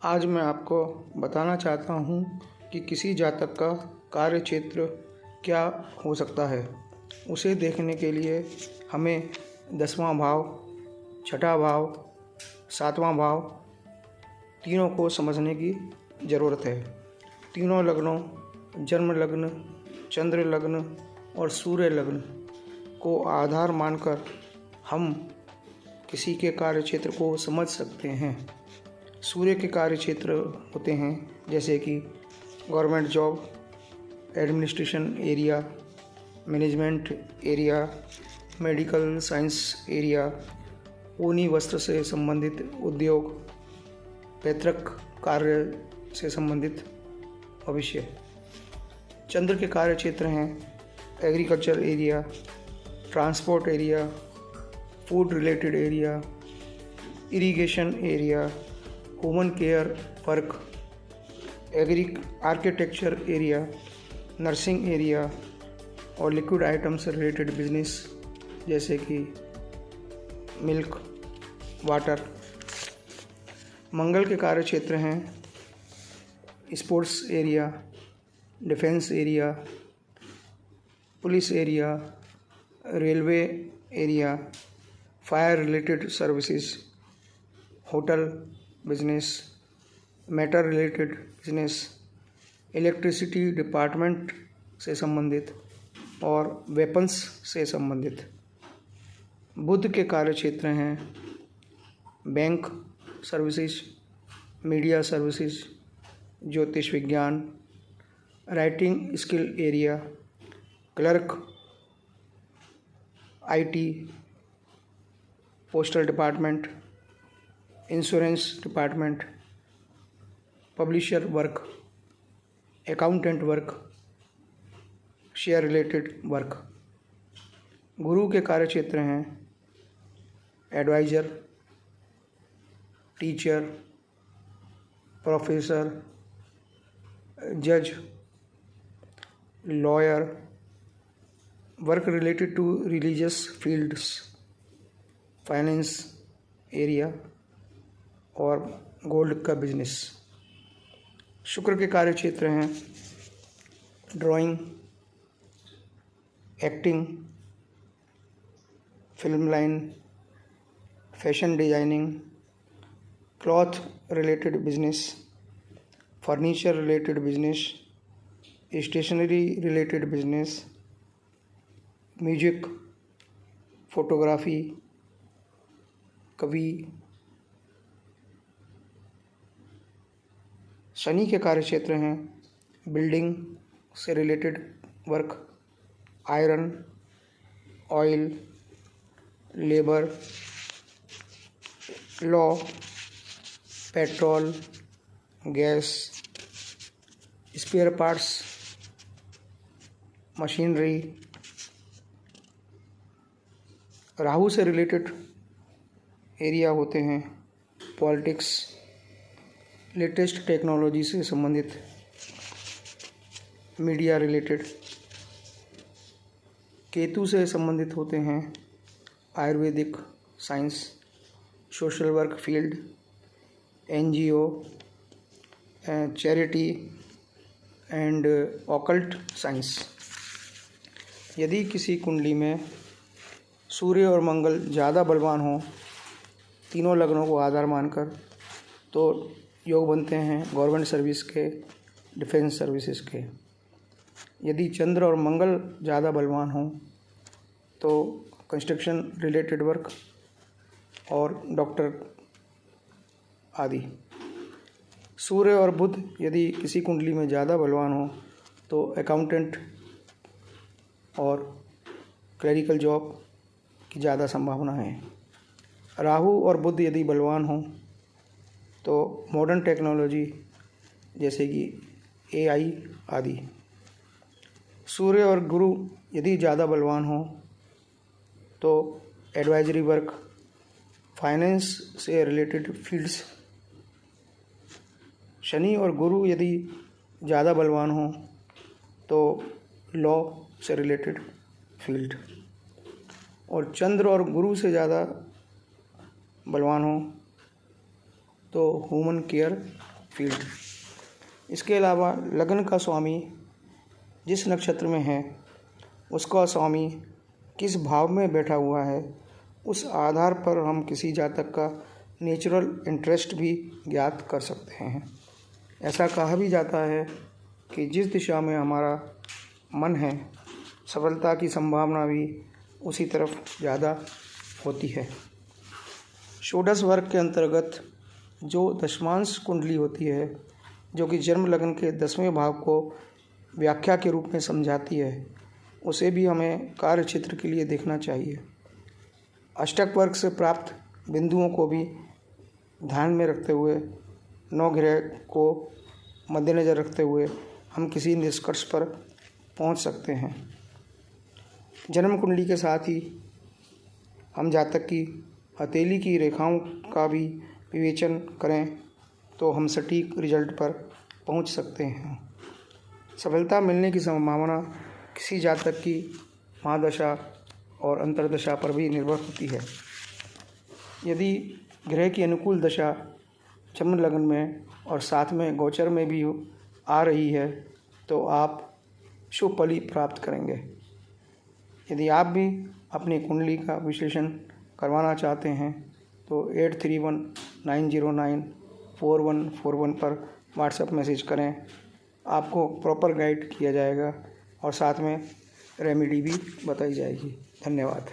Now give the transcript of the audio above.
आज मैं आपको बताना चाहता हूँ कि किसी जातक का कार्य क्षेत्र क्या हो सकता है। उसे देखने के लिए हमें 10वां भाव, छठा भाव, 7वां भाव तीनों को समझने की ज़रूरत है। तीनों लग्नों, जन्म लग्न, चंद्र लग्न और सूर्य लग्न को आधार मानकर हम किसी के कार्य क्षेत्र को समझ सकते हैं। सूर्य के कार्य क्षेत्र होते हैं जैसे कि government job, administration area, management area, medical science area, ऊनी वस्त्र से संबंधित उद्योग, पैतृक कार्य से संबंधित भविष्य। चंद्र के कार्य क्षेत्र हैं agriculture area, transport area, food related area, irrigation area, human care work, architecture area, nursing area और लिक्विड आइटम से रिलेटेड बिजनेस जैसे कि मिल्क, वाटर। मंगल के कार्य क्षेत्र हैं sports area, defence area, police area, railway area, fire related services, hotel business, matter related business, electricity department से संबंधित और वेपन्स से संबंधित। बुध के कार्य क्षेत्र हैं बैंक सर्विसेज, मीडिया सर्विसेज, ज्योतिष विज्ञान, writing skill area, clerk, IT, postal department, insurance department, publisher work, accountant work, share related work. Guru के कार्य क्षेत्र हैं एडवाइज़र, टीचर, प्रोफेसर, जज, lawyer, work related to religious fields, finance area और gold का business. Shukra के कार्य क्षेत्र हैं drawing, acting, film line, fashion designing, cloth related business, furniture related business, stationery related business, music, photography, कवि। शनि के कार्य क्षेत्र हैं बिल्डिंग से related work, iron, oil, labour, law, petrol, gas, spare parts, machinery. Rahu से रिलेटेड एरिया होते हैं politics, latest technology से संबंधित, मीडिया रिलेटेड। केतु से संबंधित होते हैं Ayurvedic science, social work field, NGO, charity and occult science. यदि किसी कुंडली में सूर्य और मंगल ज़्यादा बलवान हों, तीनों लग्नों को आधार मानकर, तो योग बनते हैं गवर्नमेंट सर्विस के, डिफेंस सर्विसेज के। यदि चंद्र और मंगल ज़्यादा बलवान हों तो कंस्ट्रक्शन रिलेटेड वर्क और डॉक्टर आदि। सूर्य और बुध यदि किसी कुंडली में ज़्यादा बलवान हो तो अकाउंटेंट और क्लरिकल जॉब की ज़्यादा संभावना है। राहु और बुध यदि बलवान हो तो मॉडर्न टेक्नोलॉजी जैसे कि एआई आदि। सूर्य और गुरु यदि ज़्यादा बलवान हो तो एडवाइजरी वर्क, फाइनेंस से रिलेटेड फील्ड्स। शनि और गुरु यदि ज़्यादा बलवान हो तो लॉ से रिलेटेड फील्ड। और चंद्र और गुरु से ज़्यादा बलवान हो तो ह्यूमन केयर फील्ड। इसके अलावा लग्न का स्वामी जिस नक्षत्र में है उसका स्वामी किस भाव में बैठा हुआ है, उस आधार पर हम किसी जातक का नेचुरल इंटरेस्ट भी ज्ञात कर सकते हैं। ऐसा कहा भी जाता है कि जिस दिशा में हमारा मन है, सफलता की संभावना भी उसी तरफ ज़्यादा होती है। षोडश वर्ग के अंतर्गत जो दशमांश कुंडली होती है, जो कि जन्म लग्न के 10वें भाव को व्याख्या के रूप में समझाती है, उसे भी हमें कार्य क्षेत्र के लिए देखना चाहिए। अष्टक वर्ग से प्राप्त बिंदुओं को भी ध्यान में रखते हुए, 9 ग्रह को मद्देनज़र रखते हुए हम किसी निष्कर्ष पर पहुंच सकते हैं। जन्म कुंडली के साथ ही हम जातक की हथेली की रेखाओं का भी विवेचन करें तो हम सटीक रिजल्ट पर पहुंच सकते हैं। सफलता मिलने की संभावना किसी जातक की महादशा और अंतर्दशा पर भी निर्भर होती है। यदि ग्रह की अनुकूल दशा जन्म लग्न में और साथ में गोचर में भी आ रही है तो आप शुभ फल प्राप्त करेंगे। यदि आप भी अपनी कुंडली का विश्लेषण करवाना चाहते हैं तो 8319094141 पर व्हाट्सएप मैसेज करें। आपको प्रॉपर गाइड किया जाएगा और साथ में रेमेडी भी बताई जाएगी। धन्यवाद।